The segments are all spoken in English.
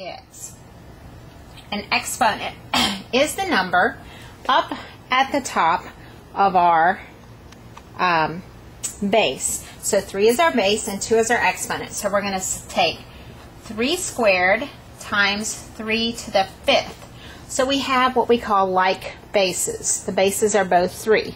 is. An exponent is the number up at the top of our base. So 3 is our base and 2 is our exponent. So we're going to take 3 squared times 3 to the 5th. So we have what we call like bases. The bases are both 3.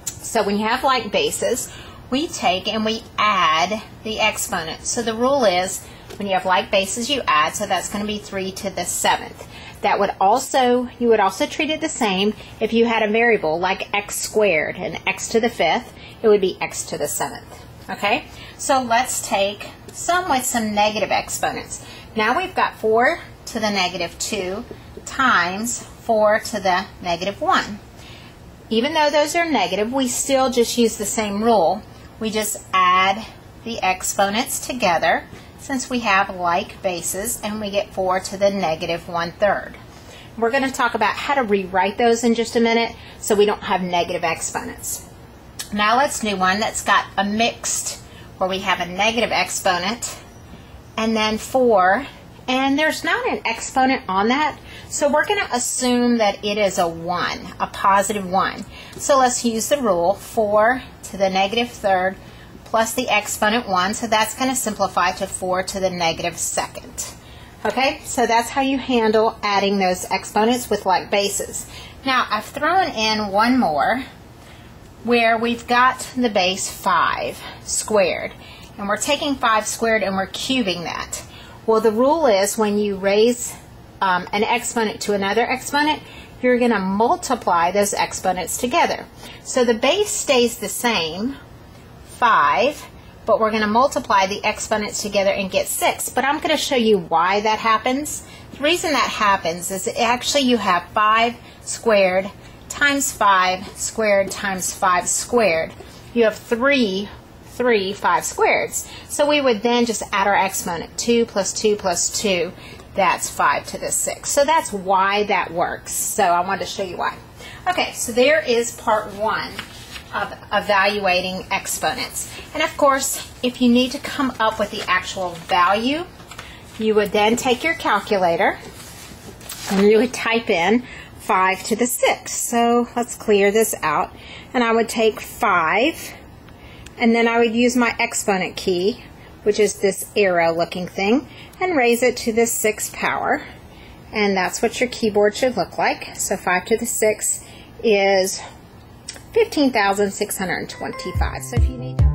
So when you have like bases, we take and we add the exponent. So the rule is when you have like bases, you add. So that's going to be 3 to the 7th. That would also, you would also treat it the same if you had a variable like x squared and x to the 5th, it would be x to the 7th. Okay, so let's take some with some negative exponents. Now we've got 4 to the negative 2 times 4 to the negative 1. Even though those are negative, we still just use the same rule. We just add the exponents together since we have like bases, and we get 4 to the negative 1/3. We're going to talk about how to rewrite those in just a minute so we don't have negative exponents. Now let's do one that's got a mixed, where we have a negative exponent and then 4, and there's not an exponent on that, so we're going to assume that it is a 1, a positive 1. So let's use the rule 4 to the negative 3rd plus the exponent 1, so that's going to simplify to 4 to the negative 2nd. Okay, so that's how you handle adding those exponents with like bases. Now I've thrown in one more where we've got the base 5 squared, and we're taking 5 squared and we're cubing that. Well, the rule is when you raise an exponent to another exponent, you're going to multiply those exponents together. So the base stays the same, 5, but we're going to multiply the exponents together and get 6. But I'm going to show you why that happens. The reason that happens is actually you have 5 squared times 5 squared times 5 squared. You have 3 5 squareds. So we would then just add our exponent. 2 plus 2 plus 2, that's 5 to the 6. So that's why that works. So I wanted to show you why. Okay, so there is part 1 of evaluating exponents. And of course, if you need to come up with the actual value, you would then take your calculator and you would type in 5 to the 6. So let's clear this out. And I would take 5, and then I would use my exponent key, which is this arrow looking thing, and raise it to the 6th power. And that's what your keyboard should look like. So 5 to the 6 is 15,625. So if you need to